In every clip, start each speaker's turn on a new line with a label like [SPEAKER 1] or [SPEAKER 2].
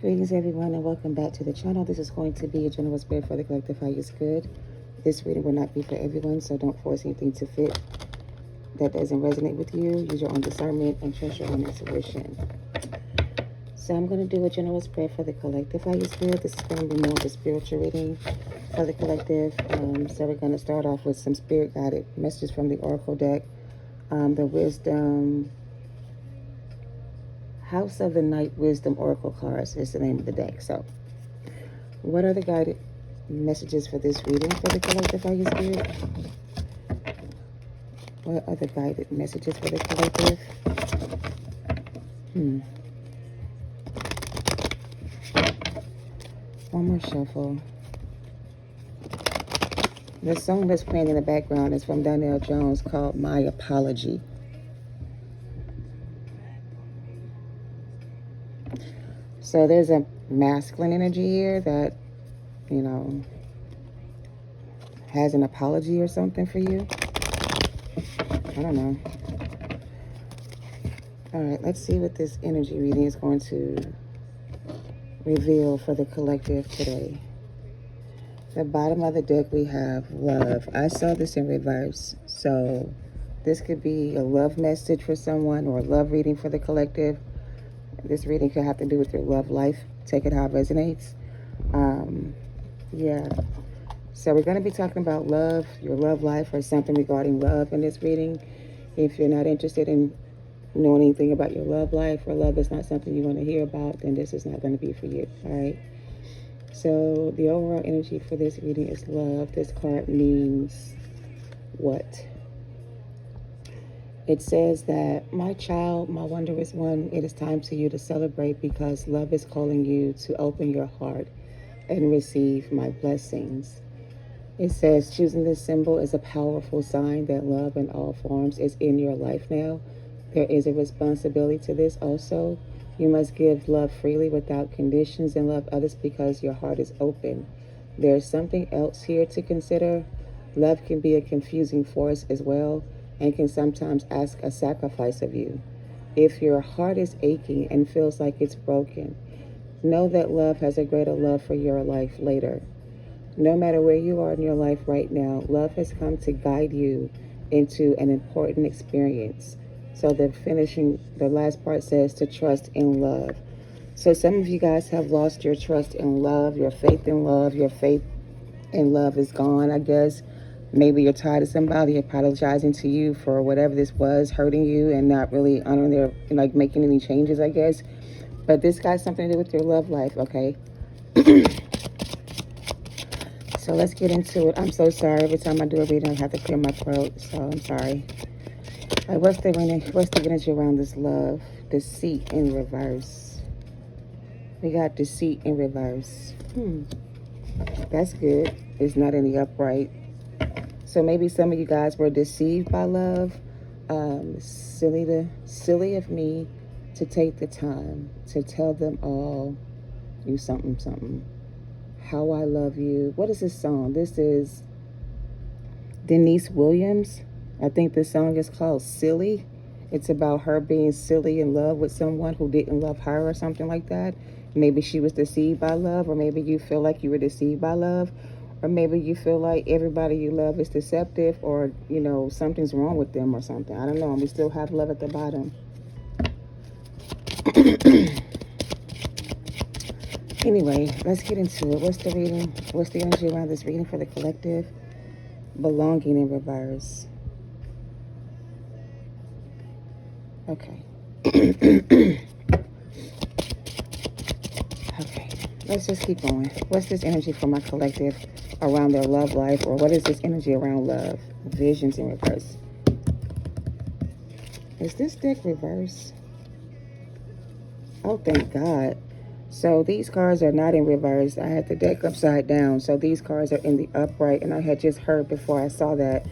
[SPEAKER 1] Greetings, everyone, and welcome back to the channel. This is going to be a general spirit for the collective highest good. This reading will not be for everyone, so don't force anything to fit that doesn't resonate with you. Use your own discernment and trust your own intuition. So I'm going to do a general spirit for the collective highest good. This is going to be more of a spiritual reading for the collective. So we're going to start off with some spirit guided messages from the Oracle deck. The Wisdom House of the Night Wisdom Oracle cards is the name of the deck. So what are the guided messages for this reading for the collective highest good? What are the guided messages for the collective? One more shuffle. The song that's playing in the background is from Donnell Jones called My Apology. So there's a masculine energy here that, has an apology or something for you. I don't know. All right, let's see what this energy reading is going to reveal for the collective today. The bottom of the deck we have love. I saw this in reverse. So this could be a love message for someone or a love reading for the collective. This reading could have to do with your love life. Take it how it resonates. Yeah. So we're going to be talking about love, your love life, or something regarding love in this reading. If you're not interested in knowing anything about your love life, or love is not something you want to hear about, then this is not going to be for you. All right. So the overall energy for this reading is love. This card means what? It says that, my child, my wondrous one, it is time for you to celebrate because love is calling you to open your heart and receive my blessings. It says choosing this symbol is a powerful sign that love in all forms is in your life now. There is a responsibility to this also. You must give love freely without conditions and love others because your heart is open. There's something else here to consider. Love can be a confusing force as well and can sometimes ask a sacrifice of you. If your heart is aching and feels like it's broken, know that love has a greater love for your life later. No matter where you are in your life right now, love has come to guide you into an important experience. So the last part says to trust in love. So some of you guys have lost your trust in love, your faith in love. Your faith in love is gone, I guess. Maybe you're tired of somebody apologizing to you for whatever this was, hurting you and not really honoring their, making any changes, I guess. But this got something to do with your love life, okay? So let's get into it. I'm so sorry. Every time I do a reading, I have to clear my throat, so I'm sorry. All right, what's the energy around this love? Deceit in reverse. We got deceit in reverse. That's good. It's not in the upright. So maybe some of you guys were deceived by love. Silly of me to take the time to tell them all you something. How I love you. What is this song? This is Denise Williams. I think this song is called Silly. It's about her being silly in love with someone who didn't love her or something like that. Maybe she was deceived by love, or maybe you feel like you were deceived by love, or maybe you feel like everybody you love is deceptive, or, something's wrong with them or something. I don't know. We still have love at the bottom. Anyway, let's get into it. What's the reading? What's the energy around this reading for the collective? Belonging in reverse. Okay. Okay, let's just keep going. What's this energy for my collective around their love life, or what is this energy around love? Visions in reverse. Is this deck reverse? Oh, thank God. So these cards are not in reverse. I had the deck upside down. So these cards are in the upright. And I had just heard before I saw that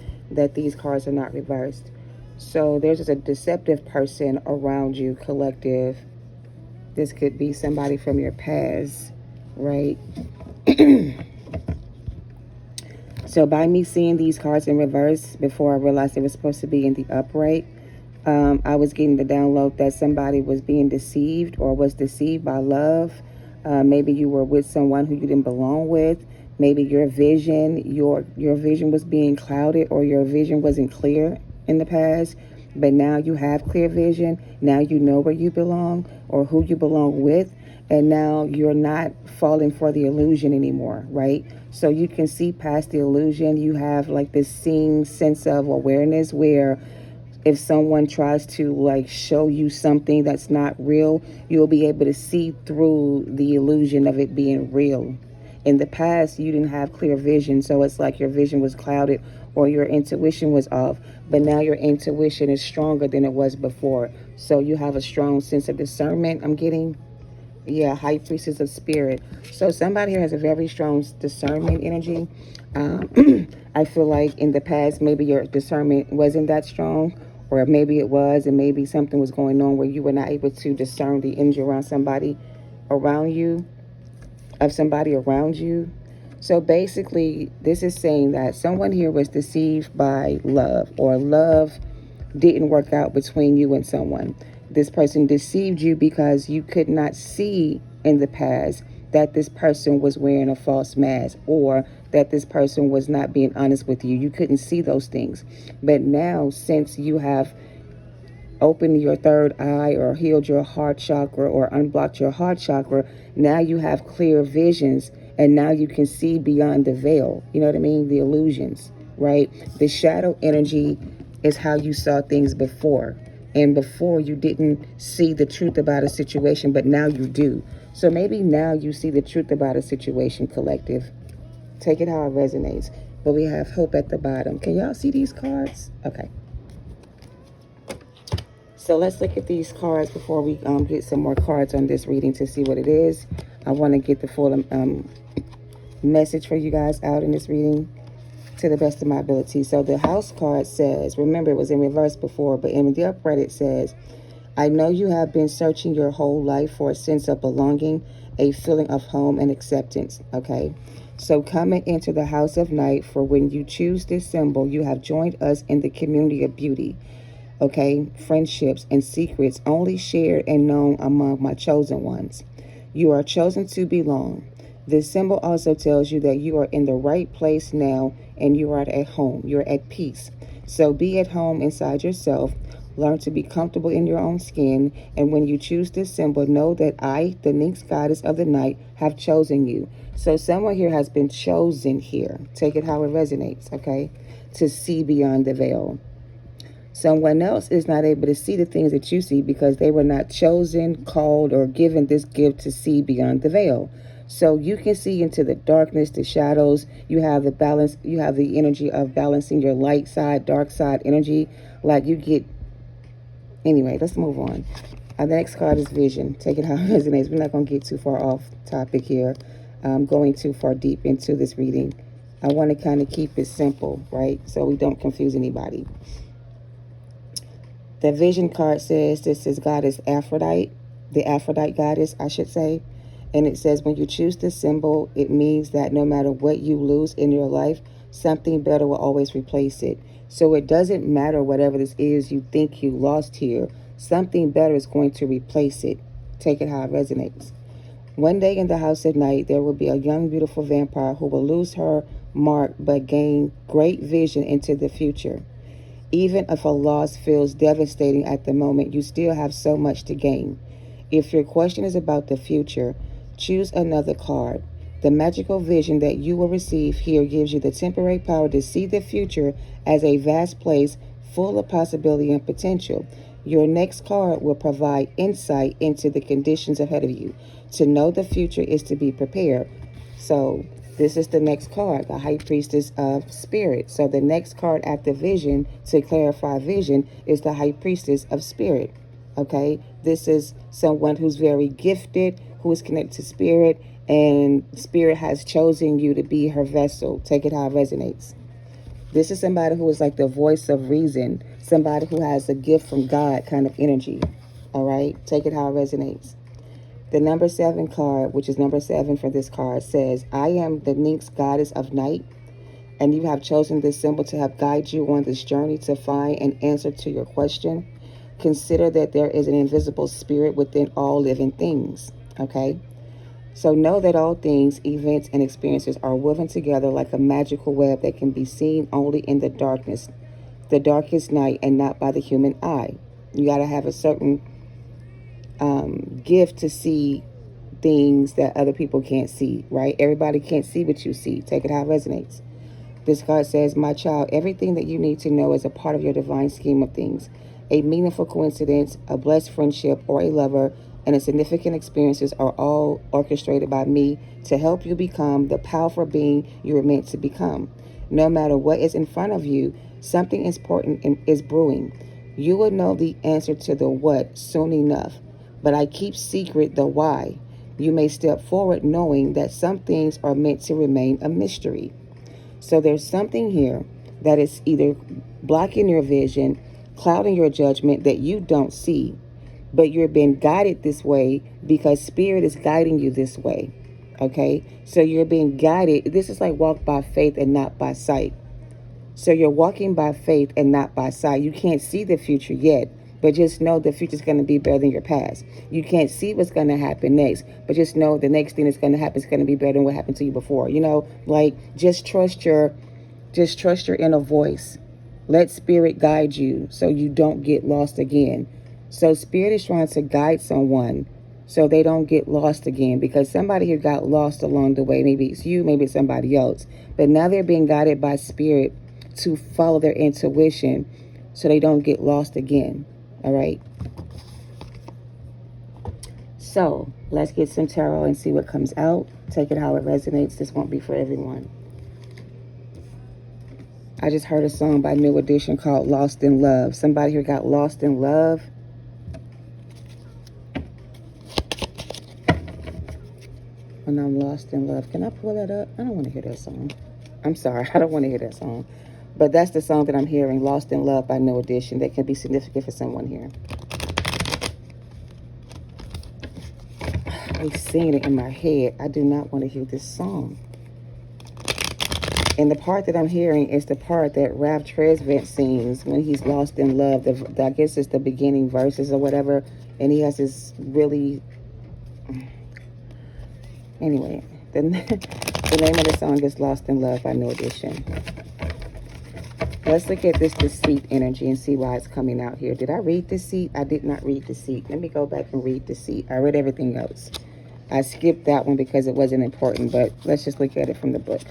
[SPEAKER 1] these cards are not reversed. So there's just a deceptive person around you, collective. This could be somebody from your past, right? So by me seeing these cards in reverse before I realized it was supposed to be in the upright, I was getting the download that somebody was being deceived or was deceived by love. Maybe you were with someone who you didn't belong with. Maybe your vision was being clouded, or your vision wasn't clear in the past. But now you have clear vision. Now you know where you belong or who you belong with. And now you're not falling for the illusion anymore, right? So you can see past the illusion. You have like this seeing sense of awareness where if someone tries to like show you something that's not real, you'll be able to see through the illusion of it being real. In the past, you didn't have clear vision, so it's like your vision was clouded or your intuition was off. But now your intuition is stronger than it was before. So you have a strong sense of discernment, I'm getting. Yeah, high priestess of spirit. So somebody here has a very strong discernment energy. I feel like in the past, maybe your discernment wasn't that strong, or maybe it was, and maybe something was going on where you were not able to discern the energy around somebody around you, of somebody around you. So basically, this is saying that someone here was deceived by love, or love didn't work out between you and someone. This person deceived you because you could not see in the past that this person was wearing a false mask, or that this person was not being honest with you. You couldn't see those things. But now, since you have opened your third eye or healed your heart chakra or unblocked your heart chakra, now you have clear visions, and now you can see beyond the veil. You know what I mean? The illusions, right? The shadow energy is how you saw things before. And before you didn't see the truth about a situation, but now you do. So maybe now you see the truth about a situation, collective. Take it how it resonates. But we have hope at the bottom. Can y'all see these cards? Okay. So let's look at these cards before we get some more cards on this reading to see what it is. I want to get the full message for you guys out in this reading to the best of my ability. So the house card says, remember it was in reverse before, but in the upright it says, I know you have been searching your whole life for a sense of belonging, a feeling of home and acceptance. Okay. So coming into the house of night, for when you choose this symbol, you have joined us in the community of beauty. Okay, friendships and secrets only shared and known among my chosen ones. You are chosen to belong. This symbol also tells you that you are in the right place now and you are at home. You're at peace. So be at home inside yourself. Learn to be comfortable in your own skin. And when you choose this symbol, know that I, the Nyx goddess of the night, have chosen you. So someone here has been chosen here. Take it how it resonates, okay? To see beyond the veil. Someone else is not able to see the things that you see because they were not chosen, called, or given this gift to see beyond the veil. So you can see into the darkness, the shadows. You have the balance. You have the energy of balancing your light side, dark side energy. Like you get. Anyway, let's move on. The next card is vision. Take it how it resonates. We're not going to get too far off topic here. Going too far deep into this reading. I want to kind of keep it simple, right? So we don't confuse anybody. The vision card says this is goddess Aphrodite, the Aphrodite goddess, I should say. And it says when you choose this symbol, it means that no matter what you lose in your life, something better will always replace it. So it doesn't matter whatever this is you think you lost here, something better is going to replace it. Take it how it resonates. One day in the house at night, there will be a young, beautiful vampire who will lose her mark but gain great vision into the future. Even if a loss feels devastating at the moment, you still have so much to gain. If your question is about the future, choose another card. The magical vision that you will receive here gives you the temporary power to see the future as a vast place full of possibility and potential. Your next card will provide insight into the conditions ahead of you. To know the future is to be prepared. So this is the next card, the High Priestess of Spirit. So the next card after vision, to clarify vision, is the High Priestess of Spirit. Okay, this is someone who's very gifted, who is connected to Spirit, and Spirit has chosen you to be her vessel. Take it how it resonates. This is somebody who is like the voice of reason, somebody who has a gift from God kind of energy. All right, take it how it resonates. The number 7 card, which is number 7 for this card, says, I am the Nyx goddess of night, and you have chosen this symbol to help guide you on this journey to find an answer to your question. Consider that there is an invisible spirit within all living things, okay? So know that all things, events, and experiences are woven together like a magical web that can be seen only in the darkest night, and not by the human eye. You got to have a certain gift to see things that other people can't see, right? Everybody can't see what you see. Take it how it resonates. This card says, my child, everything that you need to know is a part of your divine scheme of things. A meaningful coincidence, a blessed friendship, or a lover, and a significant experiences are all orchestrated by me to help you become the powerful being you were meant to become. No matter what is in front of you, something important is brewing. You will know the answer to the what soon enough, but I keep secret the why. You may step forward knowing that some things are meant to remain a mystery. So there's something here that is either blocking your vision, clouding your judgment that you don't see, but you're being guided this way because spirit is guiding you this way. Okay? So you're being guided. This is like walk by faith and not by sight. So you're walking by faith and not by sight. You can't see the future yet, but just know the future is going to be better than your past. You can't see what's going to happen next, but just know the next thing that's going to happen is going to be better than what happened to you before. You know, like just trust your inner voice. Let spirit guide you so you don't get lost again. So spirit is trying to guide someone so they don't get lost again, because somebody who got lost along the way, maybe it's you, maybe it's somebody else, but now they're being guided by spirit to follow their intuition so they don't get lost again. All right. So let's get some tarot and see what comes out. Take it how it resonates. This won't be for everyone. I just heard a song by New Edition called Lost in Love. Somebody here got lost in love. When I'm lost in love. Can I pull that up? I don't want to hear that song. I'm sorry. I don't want to hear that song. But that's the song that I'm hearing, Lost in Love by New Edition. That can be significant for someone here. I'm singing it in my head. I do not want to hear this song. And the part that I'm hearing is the part that Ralph Tresvant sings when he's lost in love. I guess it's the beginning verses or whatever. And he has this really... Anyway, the name of the song is Lost in Love by New Edition. Let's look at this deceit energy and see why it's coming out here. Did I read deceit? I did not read deceit. Let me go back and read deceit. I read everything else. I skipped that one because it wasn't important, but let's just look at it from the book.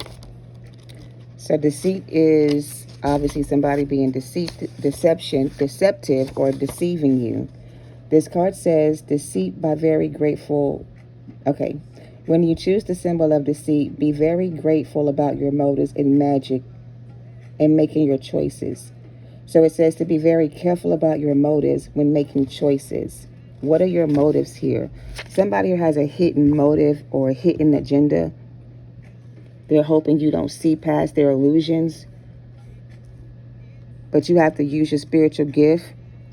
[SPEAKER 1] So deceit is obviously somebody being deceptive, or deceiving you. This card says deceit by very grateful. Okay. When you choose the symbol of deceit, be very grateful about your motives and magic in making your choices. So it says to be very careful about your motives when making choices. What are your motives here? Somebody who has a hidden motive or a hidden agenda. They're hoping you don't see past their illusions. But you have to use your spiritual gift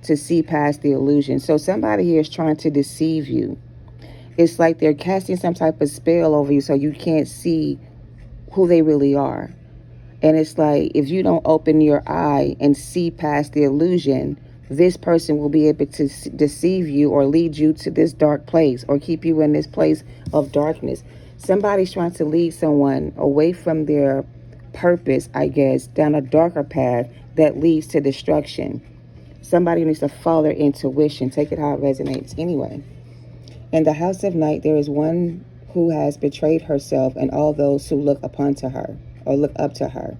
[SPEAKER 1] to see past the illusion. So somebody here is trying to deceive you. It's like they're casting some type of spell over you so you can't see who they really are. And it's like if you don't open your eye and see past the illusion, this person will be able to deceive you or lead you to this dark place or keep you in this place of darkness. Somebody's trying to lead someone away from their purpose, I guess, down a darker path that leads to destruction. Somebody needs to follow their intuition. Take it how it resonates. Anyway. In the house of night, there is one who has betrayed herself and all those who look upon to her or look up to her.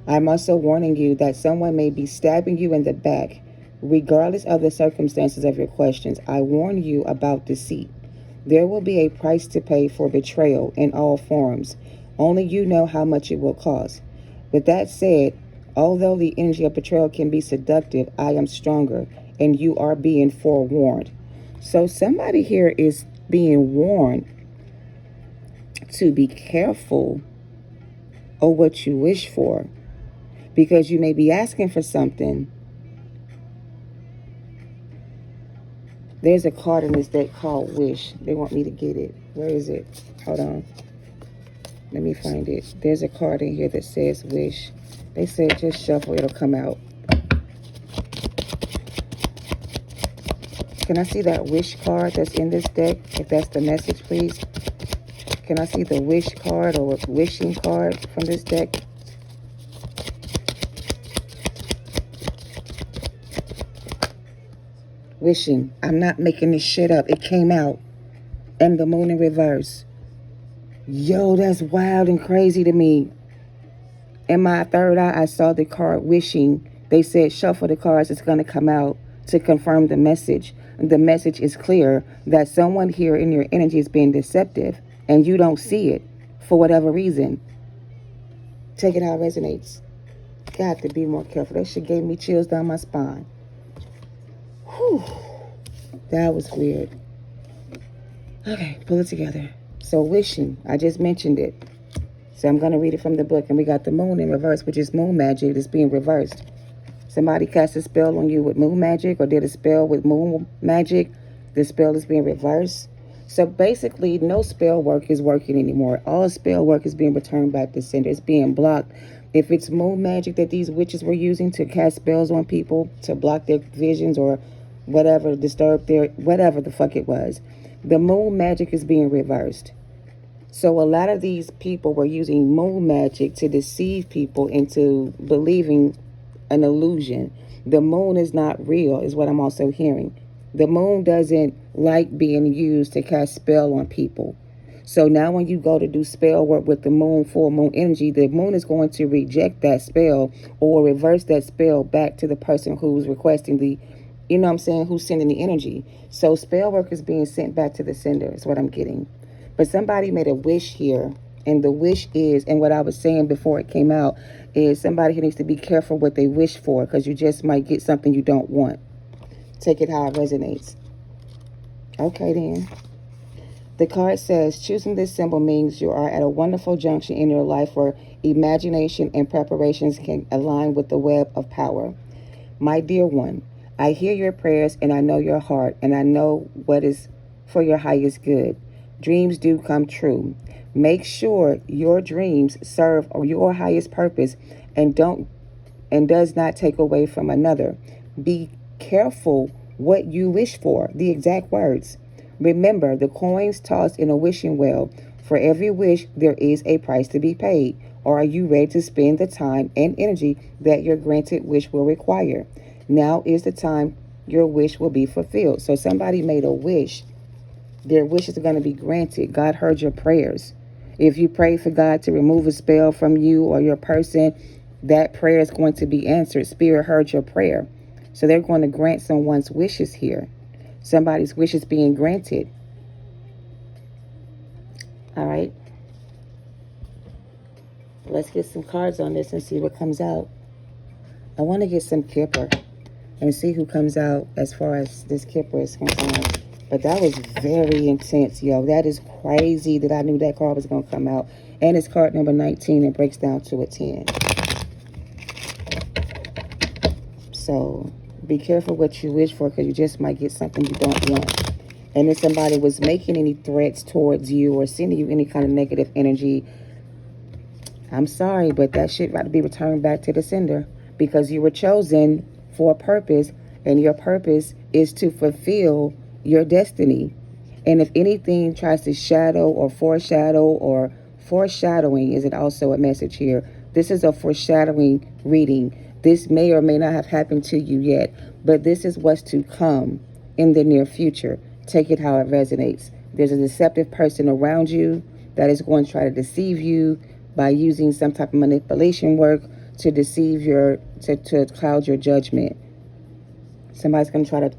[SPEAKER 1] I'm also warning you that someone may be stabbing you in the back. Regardless of the circumstances of your questions, I warn you about deceit. There will be a price to pay for betrayal in all forms. Only you know how much it will cost. With that said, although the energy of betrayal can be seductive, I am stronger, and you are being forewarned. So somebody here is being warned to be careful of what you wish for, because you may be asking for something. There's a card in this deck called Wish. They want me to get it. Where is it? Hold on. Let me find it. There's a card in here that says Wish. They said just shuffle, it'll come out. Can I see that Wish card that's in this deck? If that's the message, please. Can I see the wish card or wishing card from this deck? Wishing. I'm not making this shit up. It came out. And the moon in reverse. Yo, that's wild and crazy to me. In my third eye, I saw the card wishing. They said shuffle the cards. It's going to come out to confirm the message. The message is clear that someone here in your energy is being deceptive and you don't see it for whatever reason. Take it how it resonates. Got to be more careful. That shit gave me chills down my spine. Whew. That was weird. Okay, pull it together. So wishing, I just mentioned it. So I'm going to read it from the book. And we got the moon in reverse, which is moon magic that's being reversed. Somebody cast a spell on you with moon magic or did a spell with moon magic. The spell is being reversed. So basically, no spell work is working anymore. All spell work is being returned back to sender. It's being blocked. If it's moon magic that these witches were using to cast spells on people, to block their visions or whatever, disturb their, whatever the fuck it was, the moon magic is being reversed. So a lot of these people were using moon magic to deceive people into believing an illusion. The moon is not real, is what I'm also hearing. The moon doesn't like being used to cast spell on people. So now when you go to do spell work with the moon, full moon energy, the moon is going to reject that spell or reverse that spell back to the person who's requesting the, you know what I'm saying, who's sending the energy. So spell work is being sent back to the sender, is what I'm getting. But somebody made a wish here, and the wish is, and what I was saying before it came out, is somebody who needs to be careful what they wish for, because you just might get something you don't want. Take it how it resonates. Okay, then. The card says, choosing this symbol means you are at a wonderful junction in your life where imagination and preparations can align with the web of power. My dear one, I hear your prayers and I know your heart, and I know what is for your highest good. Dreams do come true. Make sure your dreams serve your highest purpose and does not take away from another. Be careful what you wish for, the exact words. Remember, the coins tossed in a wishing well. For every wish, there is a price to be paid. Or are you ready to spend the time and energy that your granted wish will require? Now is the time your wish will be fulfilled. So somebody made a wish. Their wishes are going to be granted. God heard your prayers. If you pray for God to remove a spell from you or your person, that prayer is going to be answered. Spirit heard your prayer. So they're going to grant someone's wishes here. Somebody's wish is being granted. All right. Let's get some cards on this and see what comes out. I want to get some Kipper and see who comes out as far as this Kipper is concerned. But that was very intense, yo. That is crazy that I knew that card was going to come out. And it's card number 19 and breaks down to a 10. So be careful what you wish for, because you just might get something you don't want. And if somebody was making any threats towards you or sending you any kind of negative energy, I'm sorry, but that shit got to be returned back to the sender, because you were chosen for a purpose, and your purpose is to fulfill your destiny. And if anything tries to shadow or foreshadow, or foreshadowing is it also a message here. This is a foreshadowing reading. This may or may not have happened to you yet, but this is what's to come in the near future. Take it how it resonates. There's a deceptive person around you that is going to try to deceive you by using some type of manipulation work to deceive to cloud your judgment. Somebody's going to try to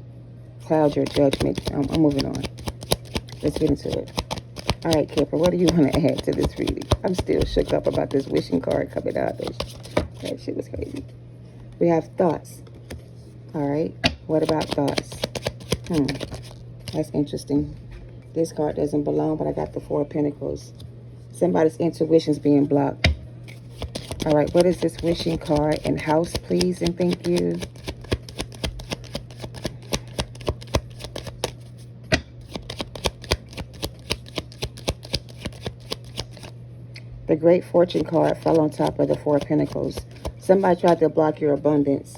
[SPEAKER 1] cloud your judgment. I'm moving on. Let's get into it. All right, Kipper, what do you want to add to this reading? I'm still shook up about this wishing card coming out. That shit was crazy. We have thoughts. All right. What about thoughts? That's interesting. This card doesn't belong, but I got the Four of Pentacles. Somebody's intuition's being blocked. All right. What is this wishing card? And house, please, and thank you. The Great Fortune card fell on top of the Four of Pentacles. Somebody tried to block your abundance.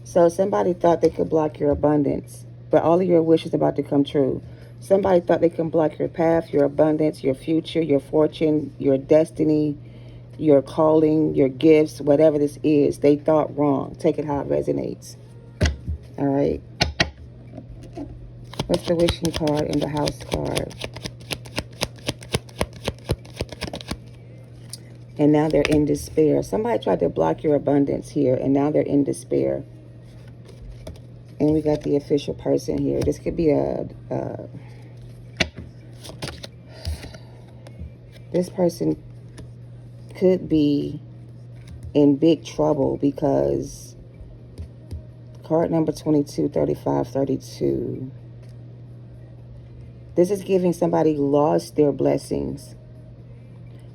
[SPEAKER 1] So somebody thought they could block your abundance, but all of your wishes are about to come true. Somebody thought they can block your path, your abundance, your future, your fortune, your destiny, your calling, your gifts, whatever this is. They thought wrong. Take it how it resonates. All right. What's the wishing card and the house card? And now they're in despair. Somebody tried to block your abundance here, and now they're in despair. And we got the official person here. This could be this person could be in big trouble because card number 22, 35, 32. This is giving somebody lost their blessings.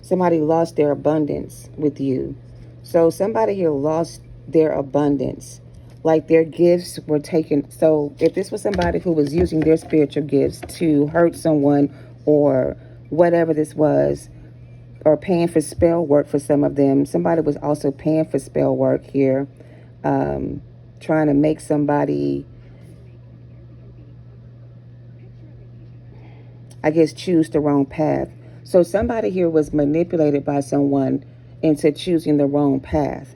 [SPEAKER 1] Somebody lost their abundance with you. So somebody here lost their abundance. Like their gifts were taken. So if this was somebody who was using their spiritual gifts to hurt someone or whatever this was, or paying for spell work for some of them. Somebody was also paying for spell work here, trying to make somebody, I guess, choose the wrong path. So somebody here was manipulated by someone into choosing the wrong path.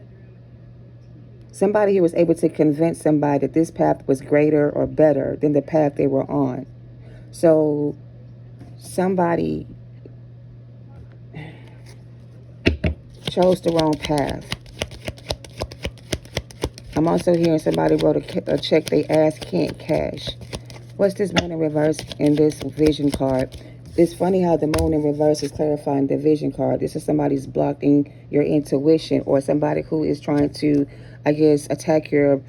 [SPEAKER 1] Somebody here was able to convince somebody that this path was greater or better than the path they were on. So somebody chose the wrong path. I'm also hearing somebody wrote a check they asked can't cash. What's this moon in reverse in this vision card? It's funny how the moon in reverse is clarifying the vision card. This is somebody's blocking your intuition, or somebody who is trying to, I guess, attack your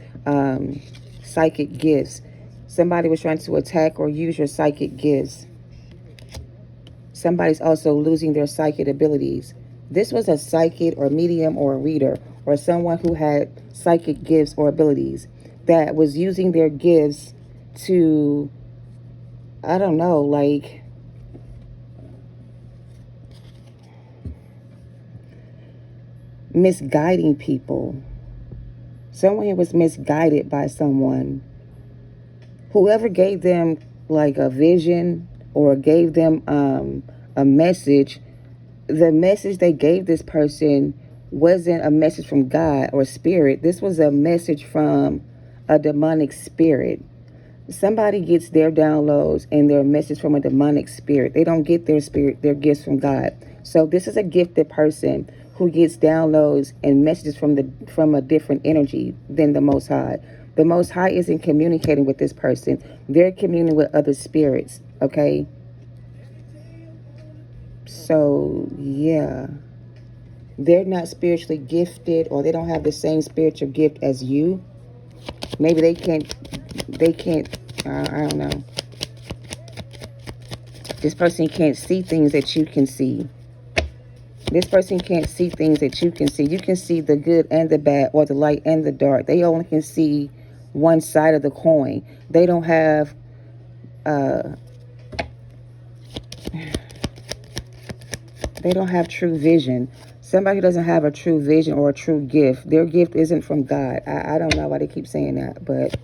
[SPEAKER 1] psychic gifts. Somebody was trying to attack or use your psychic gifts. Somebody's also losing their psychic abilities. This was a psychic or medium or a reader or someone who had psychic gifts or abilities that was using their gifts to, I don't know, like misguiding people. Someone here was misguided by someone. Whoever gave them like a vision or gave them a message, the message they gave this person wasn't a message from God or spirit. This was a message from a demonic spirit. Somebody gets their downloads and their message from a demonic spirit. They don't get their spirit, their gifts from God. So this is a gifted person who gets downloads and messages from a different energy than the Most High. The Most High isn't communicating with this person. They're communing with other spirits, okay? So, yeah. They're not spiritually gifted, or they don't have the same spiritual gift as you. Maybe they can't, I don't know. This person can't see things that you can see. This person can't see things that you can see. You can see the good and the bad, or the light and the dark. They only can see one side of the coin. They don't have true vision. Somebody who doesn't have a true vision or a true gift, their gift isn't from God. I don't know why they keep saying that, but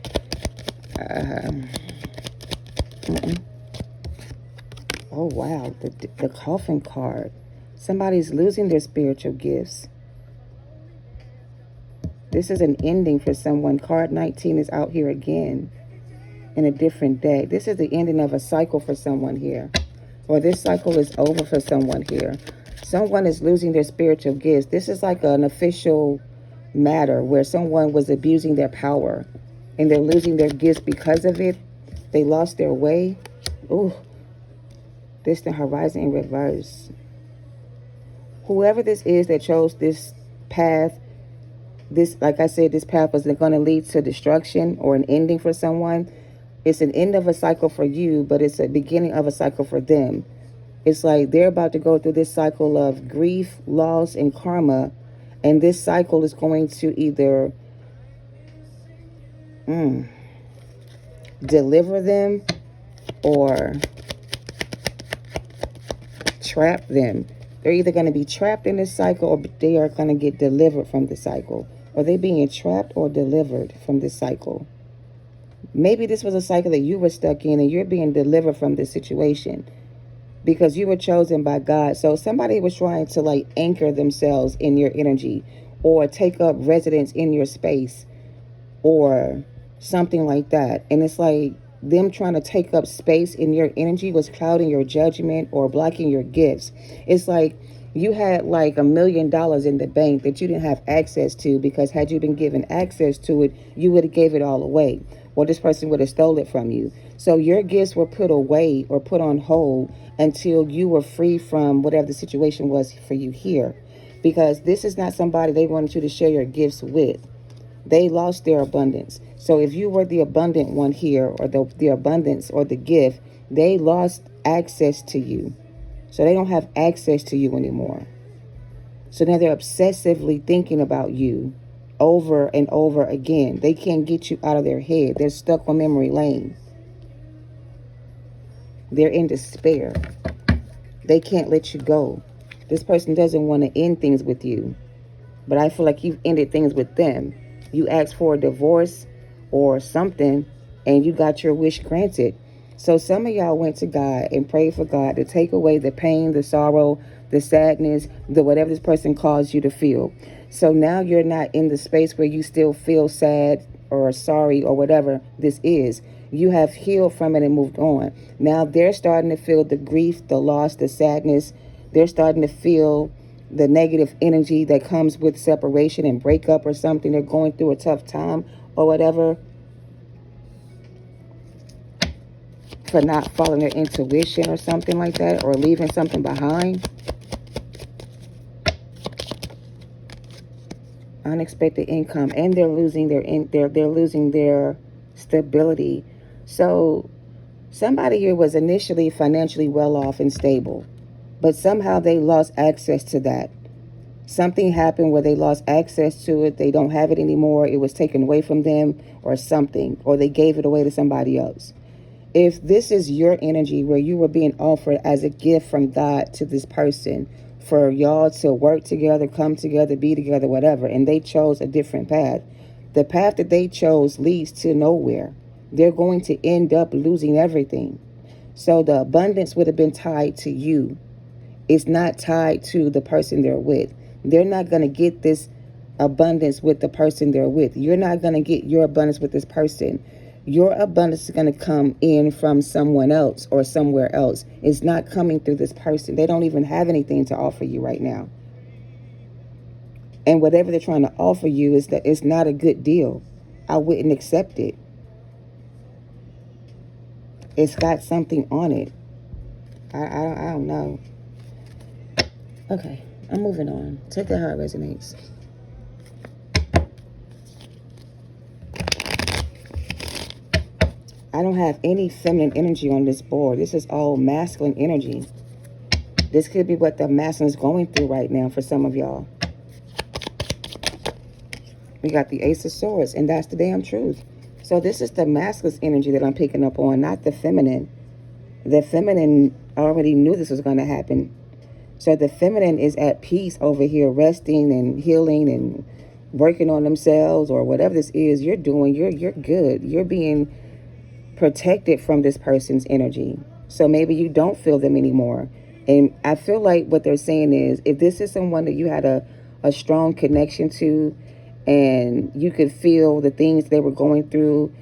[SPEAKER 1] oh wow, the coffin card. Somebody's losing their spiritual gifts. This is an ending for someone. Card 19 is out here again in a different day. This is the ending of a cycle for someone here. Or this cycle is over for someone here. Someone is losing their spiritual gifts. This is like an official matter where someone was abusing their power and they're losing their gifts because of it. They lost their way. Ooh. Distant horizon in reverse. Whoever this is that chose this path, this, like I said, this path was going to lead to destruction or an ending for someone. It's an end of a cycle for you, but it's a beginning of a cycle for them. It's like they're about to go through this cycle of grief, loss, and karma. And this cycle is going to either deliver them or trap them. They're either going to be trapped in this cycle, or they are going to get delivered from the cycle. Are they being trapped or delivered from this cycle? Maybe this was a cycle that you were stuck in and you're being delivered from this situation because you were chosen by God. So somebody was trying to like anchor themselves in your energy or take up residence in your space or something like that. And it's like them trying to take up space in your energy was clouding your judgment or blocking your gifts. It's like you had like $1 million in the bank that you didn't have access to, because had you been given access to it, you would have gave it all away, or this person would have stole it from you. So your gifts were put away or put on hold until you were free from whatever the situation was for you here, because this is not somebody they wanted you to share your gifts with. They lost their abundance. So if you were the abundant one here, or the abundance or the gift, they lost access to you. So they don't have access to you anymore. So now they're obsessively thinking about you over and over again. They can't get you out of their head. They're stuck on memory lane. They're in despair. They can't let you go. This person doesn't want to end things with you, but I feel like you've ended things with them. You asked for a divorce or something and you got your wish granted. So some of y'all went to God and prayed for God to take away the pain, the sorrow, the sadness, the whatever this person caused you to feel. So now you're not in the space where you still feel sad or sorry or whatever this is. You have healed from it and moved on. Now they're starting to feel the grief, the loss, the sadness. They're starting to feel the negative energy that comes with separation and breakup or something. They're going through a tough time or whatever, for not following their intuition or something like that, or leaving something behind. Unexpected income, and they're losing they're losing their stability. So somebody here was initially financially well off and stable, but somehow they lost access to that. Something happened where they lost access to it. They don't have it anymore. It was taken away from them or something, or they gave it away to somebody else. If this is your energy where you were being offered as a gift from God to this person for y'all to work together, come together, be together, whatever, and they chose a different path, the path that they chose leads to nowhere. They're going to end up losing everything. So the abundance would have been tied to you. It's not tied to the person they're with. They're not going to get this abundance with the person they're with. You're not going to get your abundance with this person. Your abundance is going to come in from someone else or somewhere else. It's not coming through this person. They don't even have anything to offer you right now. And whatever they're trying to offer you is that it's not a good deal. I wouldn't accept it. It's got something on it. I don't know. Okay, I'm moving on. Take that how it resonates. I don't have any feminine energy on this board. This is all masculine energy. This could be what the masculine is going through right now for some of y'all. We got the Ace of Swords, and that's the damn truth. So this is the masculine energy that I'm picking up on, not the feminine. The feminine already knew this was going to happen. So the feminine is at peace over here, resting and healing and working on themselves, or whatever this is you're doing. You're good. You're being protected from this person's energy. So maybe you don't feel them anymore. And I feel like what they're saying is, if this is someone that you had a strong connection to, and you could feel the things they were going through,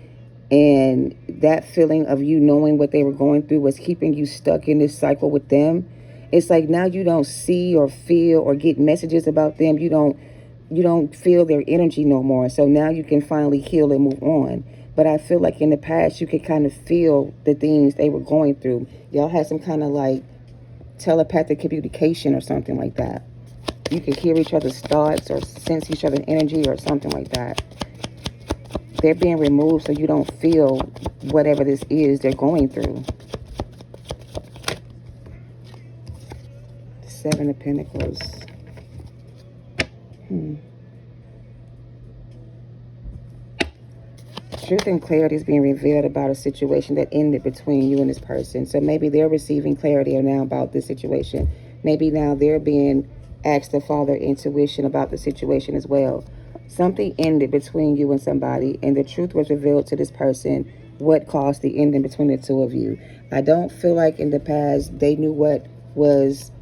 [SPEAKER 1] and that feeling of you knowing what they were going through was keeping you stuck in this cycle with them, it's like now you don't see or feel or get messages about them. You don't feel their energy no more. So now you can finally heal and move on. But I feel like in the past, you could kind of feel the things they were going through. Y'all had some kind of like telepathic communication or something like that. You could hear each other's thoughts or sense each other's energy or something like that. They're being removed so you don't feel whatever this is they're going through. Seven of Pentacles. Truth and clarity is being revealed about a situation that ended between you and this person. So maybe they're receiving clarity now about this situation. Maybe now they're being asked to follow their intuition about the situation as well. Something ended between you and somebody, and the truth was revealed to this person what caused the ending between the two of you. I don't feel like in the past they knew what was,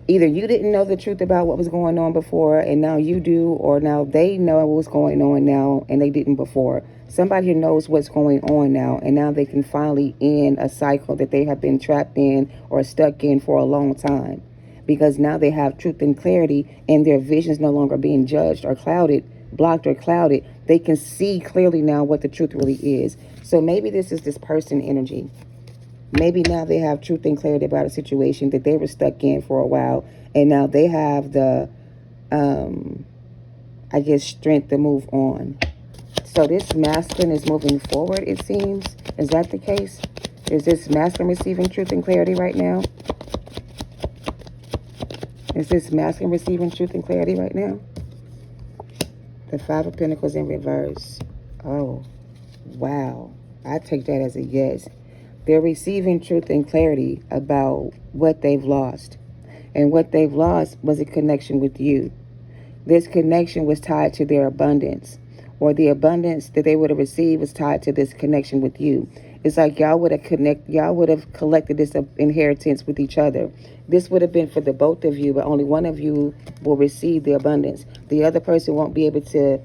[SPEAKER 1] either you didn't know the truth about what was going on before and now you do, or now they know what's going on now and they didn't before. Somebody who knows what's going on now, and now they can finally end a cycle that they have been trapped in or stuck in for a long time, because now they have truth and clarity, and their vision's no longer being judged or clouded, blocked or clouded. They can see clearly now what the truth really is. So maybe this is this person energy. Maybe now they have truth and clarity about a situation that they were stuck in for a while, and now they have the, I guess, strength to move on. So this masculine is moving forward, it seems. Is that the case? Is this masculine receiving truth and clarity right now? Is this masculine receiving truth and clarity right now? The Five of Pentacles in reverse. Oh, wow. I take that as a yes. They're receiving truth and clarity about what they've lost. And what they've lost was a connection with you. This connection was tied to their abundance, or the abundance that they would have received was tied to this connection with you. It's like y'all would have collected this inheritance with each other. This would have been for the both of you, but only one of you will receive the abundance. The other person won't be able to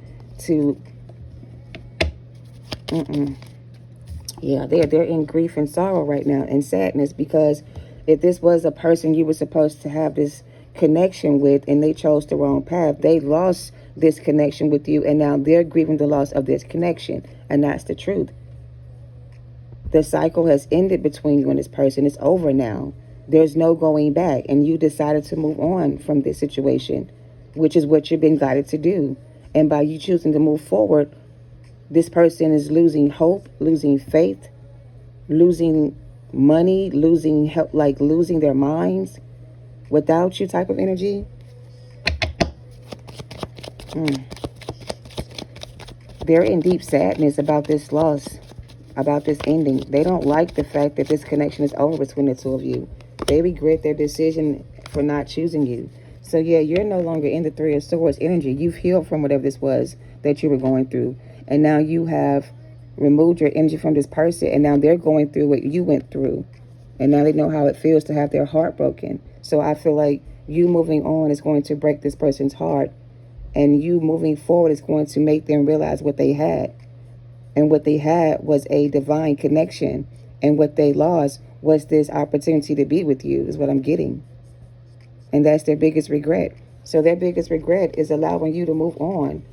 [SPEAKER 1] yeah, they're in grief and sorrow right now, and sadness, because if this was a person you were supposed to have this connection with and they chose the wrong path, they lost this connection with you, and now they're grieving the loss of this connection. And that's the truth. The cycle has ended between you and this person. It's over now. There's no going back, and you decided to move on from this situation, which is what you've been guided to do. And by you choosing to move forward, this person is losing hope, losing faith, losing money, losing help, like losing their minds without you type of energy. They're in deep sadness about this loss, about this ending. They don't like the fact that this connection is over between the two of you. They regret their decision for not choosing you. So yeah, you're no longer in the Three of Swords energy. You've healed from whatever this was that you were going through. And now you have removed your energy from this person, and now they're going through what you went through. And now they know how it feels to have their heart broken. So I feel like you moving on is going to break this person's heart. And you moving forward is going to make them realize what they had. And what they had was a divine connection. And what they lost was this opportunity to be with you, is what I'm getting. And that's their biggest regret. So their biggest regret is allowing you to move on.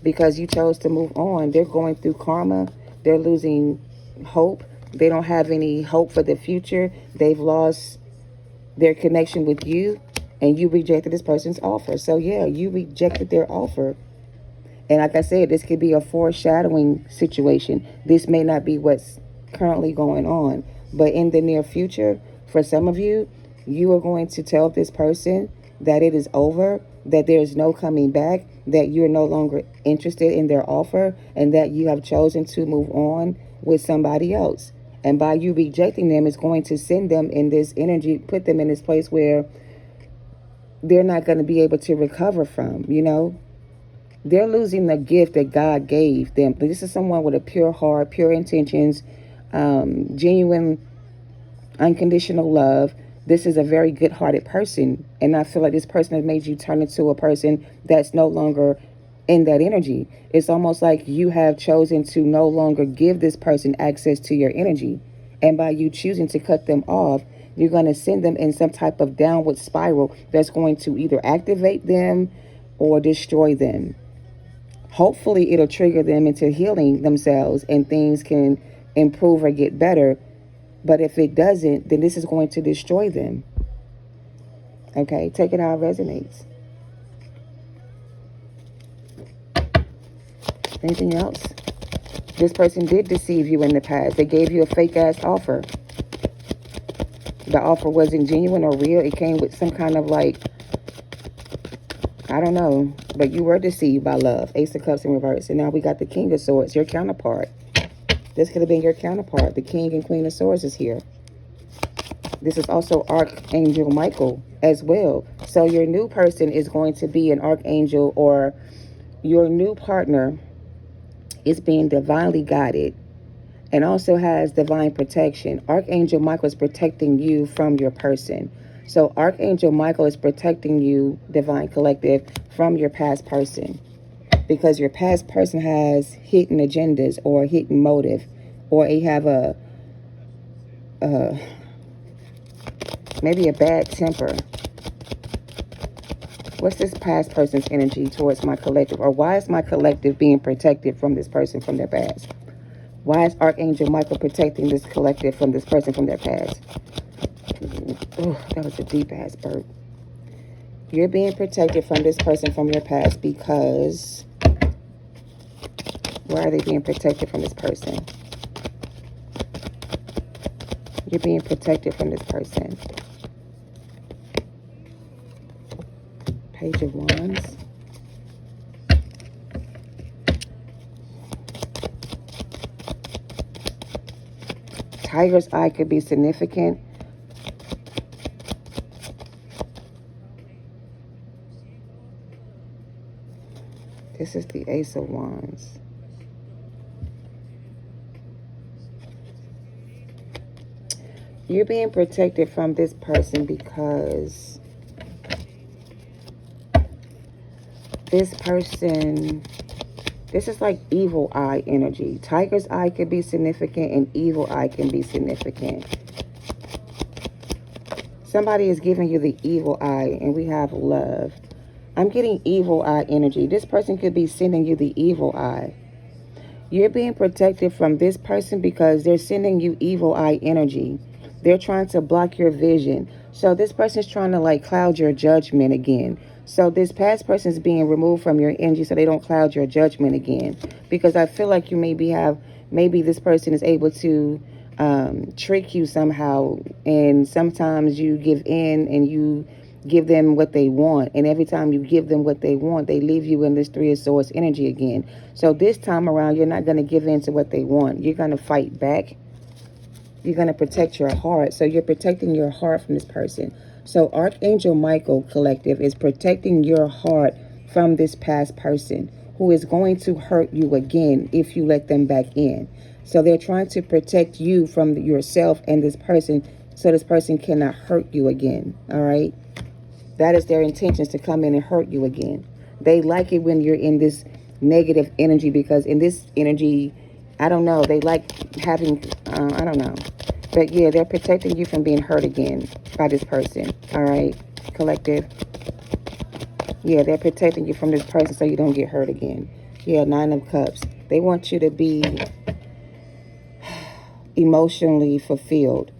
[SPEAKER 1] Because you chose to move on. They're going through karma. They're losing hope. They don't have any hope for the future. They've lost their connection with you. And you rejected this person's offer. So yeah, you rejected their offer. And like I said, this could be a foreshadowing situation. This may not be what's currently going on. But in the near future, for some of you, you are going to tell this person that it is over, that there is no coming back, that you're no longer interested in their offer, and that you have chosen to move on with somebody else. And by you rejecting them, it's going to send them in this energy, put them in this place where they're not going to be able to recover from, you know. They're losing the gift that God gave them. This is someone with a pure heart, pure intentions, genuine, unconditional love. This is a very good-hearted person. And I feel like this person has made you turn into a person that's no longer in that energy. It's almost like you have chosen to no longer give this person access to your energy. And by you choosing to cut them off, you're going to send them in some type of downward spiral that's going to either activate them or destroy them. Hopefully, it'll trigger them into healing themselves and things can improve or get better. But if it doesn't, then this is going to destroy them. Okay, take it how it resonates. Anything else? This person did deceive you in the past. They gave you a fake-ass offer. The offer wasn't genuine or real. It came with some kind of like, I don't know. But you were deceived by love. Ace of Cups in reverse. And now we got the King of Swords, your counterpart. This could have been your counterpart. The King and Queen of Swords is here. This is also Archangel Michael as well. So your new person is going to be an archangel or your new partner is being divinely guided and also has divine protection. Archangel Michael is protecting you from your person. So Archangel Michael is protecting you, Divine Collective, from your past person. Because your past person has hidden agendas or hidden motive, or they have maybe a bad temper. What's this past person's energy towards my collective? Or why is my collective being protected from this person from their past? Why is Archangel Michael protecting this collective from this person from their past? Oh, that was a deep ass burp. You're being protected from this person from your past because... Why are they being protected from this person? You're being protected from this person. Page of Wands. Tiger's eye could be significant. This is the Ace of Wands. You're being protected from this person because this person, this is like evil eye energy. Tiger's eye could be significant and evil eye can be significant. Somebody is giving you the evil eye and we have love. I'm getting evil eye energy. This person could be sending you the evil eye. You're being protected from this person because they're sending you evil eye energy. They're trying to block your vision. So this person's trying to like cloud your judgment again. So this past person is being removed from your energy so they don't cloud your judgment again. Because I feel like you maybe this person is able to trick you somehow. And sometimes you give in and you give them what they want. And every time you give them what they want, they leave you in this Three of Swords energy again. So this time around, you're not going to give in to what they want. You're going to fight back. You're going to protect your heart. So you're protecting your heart from this person. So Archangel Michael Collective is protecting your heart from this past person who is going to hurt you again if you let them back in. So they're trying to protect you from yourself and this person so this person cannot hurt you again. All right? That is their intentions, to come in and hurt you again. They like it when you're in this negative energy because in this energy, I don't know, they like having, I don't know. But yeah, they're protecting you from being hurt again by this person. All right, collective. Yeah, they're protecting you from this person so you don't get hurt again. Yeah, Nine of Cups. They want you to be emotionally fulfilled.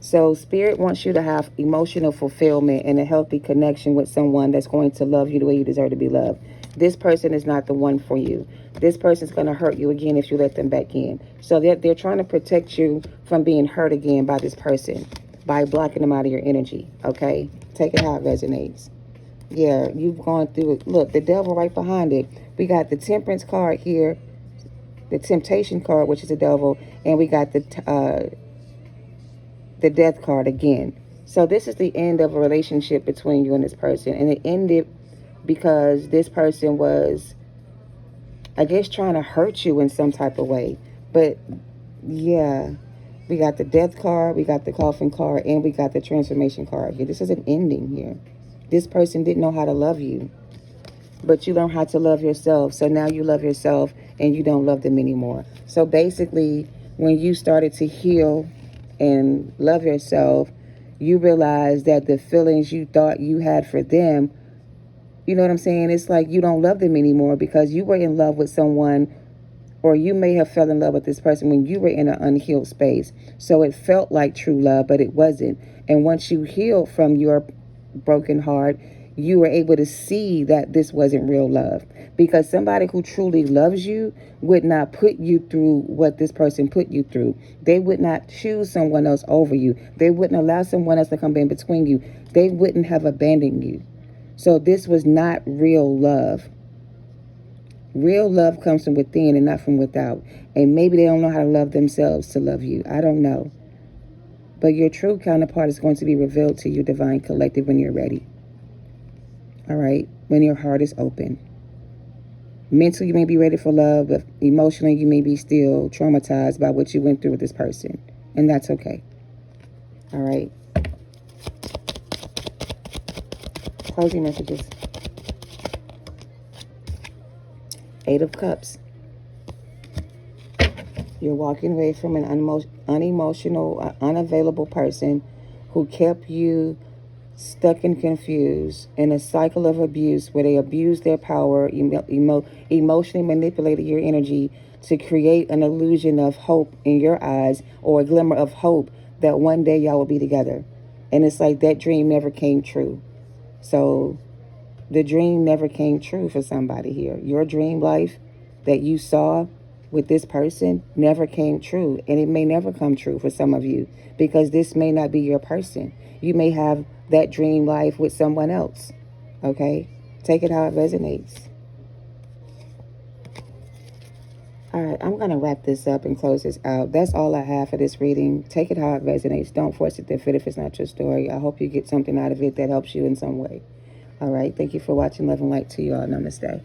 [SPEAKER 1] So Spirit wants you to have emotional fulfillment and a healthy connection with someone that's going to love you the way you deserve to be loved. This person is not the one for you. This person's going to hurt you again if you let them back in. So they're trying to protect you from being hurt again by this person by blocking them out of your energy. Okay? Take it how it resonates. Yeah, you've gone through it. Look, the devil right behind it. We got the Temperance card here, the Temptation card, which is the devil, and we got the Death card again. So this is the end of a relationship between you and this person. And it ended because this person was, I guess, trying to hurt you in some type of way. But yeah, we got the Death card, we got the Coffin card, and we got the Transformation card here. This is an ending here. This person didn't know how to love you, but you learned how to love yourself. So now you love yourself and you don't love them anymore. So basically, when you started to heal and love yourself, you realize that the feelings you thought you had for them, you know what I'm saying? It's like you don't love them anymore because you were in love with someone, or you may have fell in love with this person when you were in an unhealed space. So it felt like true love, but it wasn't. And once you healed from your broken heart, you were able to see that this wasn't real love, because somebody who truly loves you would not put you through what this person put you through. They would not choose someone else over you. They wouldn't allow someone else to come in between you. They wouldn't have abandoned you. So this was not real love. Real love comes from within and not from without. And maybe they don't know how to love themselves to love you. I don't know. But your true counterpart is going to be revealed to you, Divine Collective, when you're ready. All right? When your heart is open. Mentally, you may be ready for love, but emotionally, you may be still traumatized by what you went through with this person. And that's okay. All right. Closing messages. 8 of Cups. You're walking away from an unemotional, unavailable person who kept you stuck and confused in a cycle of abuse where they abused their power, emotionally manipulated your energy to create an illusion of hope in your eyes, or a glimmer of hope that one day y'all will be together. And it's like that dream never came true. So the dream never came true for somebody here. Your dream life that you saw with this person never came true, and it may never come true for some of you, because this may not be your person. You may have that dream life with someone else. Okay? Take it how it resonates. All right, I'm going to wrap this up and close this out. That's all I have for this reading. Take it how it resonates. Don't force it to fit if it's not your story. I hope you get something out of it that helps you in some way. All right, thank you for watching. Love and light to you all. Namaste.